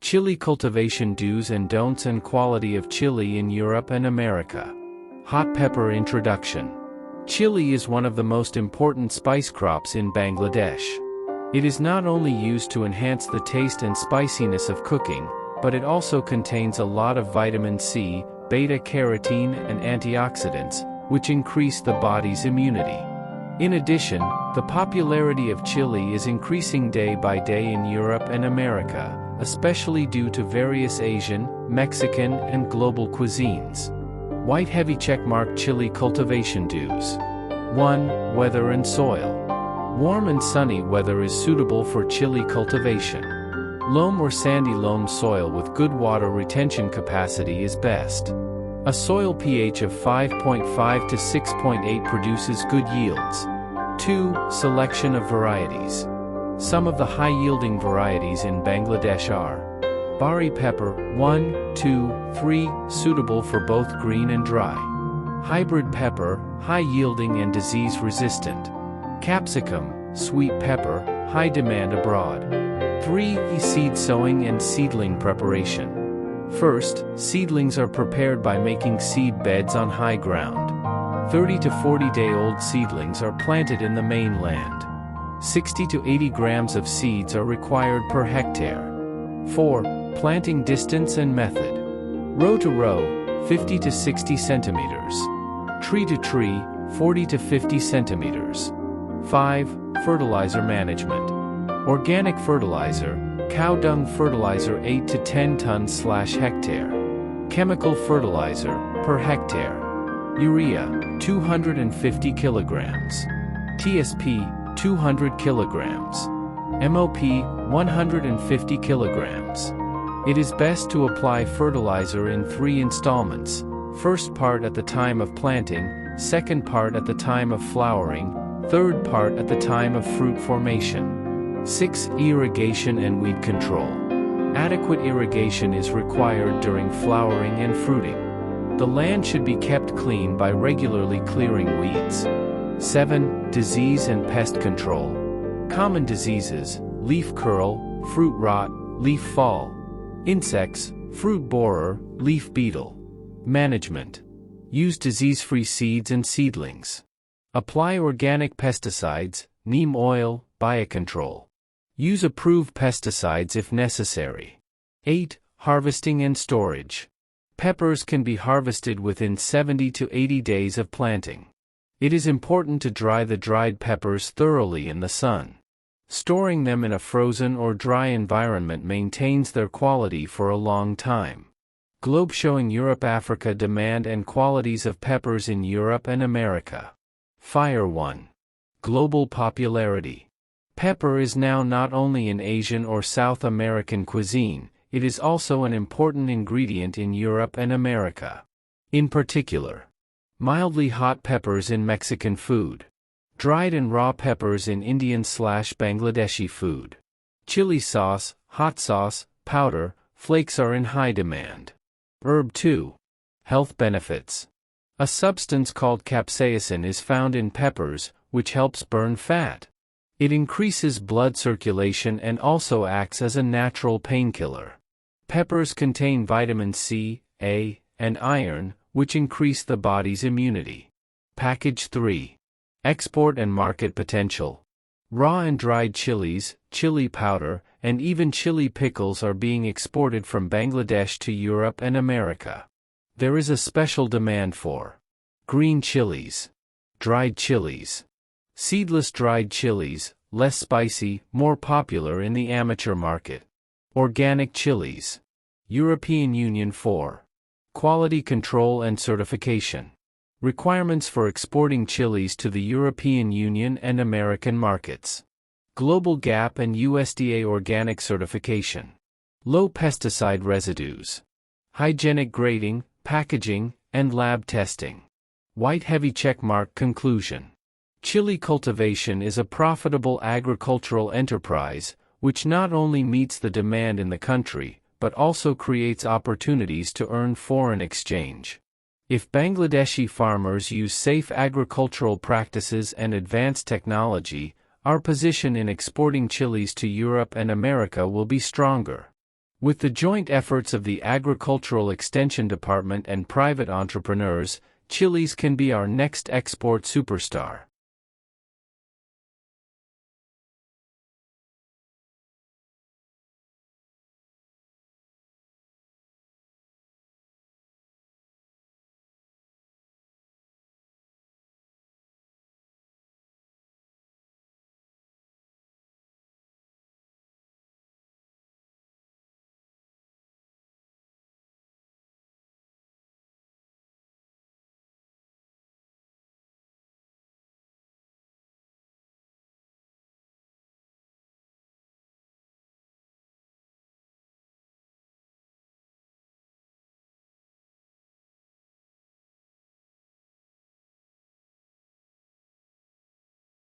Chili cultivation do's and don'ts and quality of chili in Europe and America. Hot pepper introduction. Chili is one of the most important spice crops in Bangladesh. It is not only used to enhance the taste and spiciness of cooking, but it also contains a lot of vitamin C, beta-carotene and antioxidants, which increase the body's immunity. In addition, the popularity of chili is increasing day by day in Europe and America, especially due to various Asian, Mexican, and global cuisines. White heavy checkmark chili cultivation do's. 1. Weather and soil. Warm and sunny weather is suitable for chili cultivation. Loam or sandy loam soil with good water retention capacity is best. A soil pH of 5.5 to 6.8 produces good yields. 2. Selection of varieties. Some of the high-yielding varieties in Bangladesh are Bari pepper, 1, 2, 3, suitable for both green and dry. Hybrid pepper, high-yielding and disease-resistant. Capsicum, sweet pepper, high demand abroad. 3. Seed sowing and seedling preparation. First, seedlings are prepared by making seed beds on high ground. 30 to 40-day-old seedlings are planted in the mainland. 60 to 80 grams of seeds are required per hectare. 4. Planting distance and method. Row to row, 50 to 60 centimeters. Tree to tree, 40 to 50 centimeters. 5. Fertilizer management. Organic fertilizer, cow dung fertilizer 8 to 10 tons/hectare. Chemical fertilizer, per hectare. Urea, 250 kilograms. TSP, 200 kilograms. MOP, 150 kilograms. It is best to apply fertilizer in 3 installments, first part at the time of planting, second part at the time of flowering, third part at the time of fruit formation. 6. Irrigation and weed control. Adequate irrigation is required during flowering and fruiting. The land should be kept clean by regularly clearing weeds. 7. Disease and pest control. Common diseases: leaf curl, fruit rot, leaf fall. Insects: fruit borer, leaf beetle. Management. Use disease-free seeds and seedlings. Apply organic pesticides, neem oil, biocontrol. Use approved pesticides if necessary. 8. Harvesting and storage. Peppers can be harvested within 70 to 80 days of planting. It is important to dry the dried peppers thoroughly in the sun. Storing them in a frozen or dry environment maintains their quality for a long time. Globe showing Europe-Africa demand and qualities of peppers in Europe and America. Fire 1. Global popularity. Pepper is now not only in Asian or South American cuisine, it is also an important ingredient in Europe and America. In particular, mildly hot peppers in Mexican food. Dried and raw peppers in Indian/Bangladeshi food. Chili sauce, hot sauce, powder, flakes are in high demand. Herb 2. Health benefits. A substance called capsaicin is found in peppers, which helps burn fat. It increases blood circulation and also acts as a natural painkiller. Peppers contain vitamin C, A, and iron, which increase the body's immunity. Package 3. Export and market potential. Raw and dried chilies, chili powder, and even chili pickles are being exported from Bangladesh to Europe and America. There is a special demand for green chilies, dried chilies, seedless dried chilies, less spicy, more popular in the amateur market. Organic chilies. European Union 4. Quality control and certification. Requirements for exporting chilies to the European Union and American markets. Global GAP and USDA organic certification. Low pesticide residues. Hygienic grading, packaging, and lab testing. White heavy checkmark conclusion. Chili cultivation is a profitable agricultural enterprise, which not only meets the demand in the country, but also creates opportunities to earn foreign exchange. If Bangladeshi farmers use safe agricultural practices and advanced technology, our position in exporting chilies to Europe and America will be stronger. With the joint efforts of the Agricultural Extension Department and private entrepreneurs, chilies can be our next export superstar.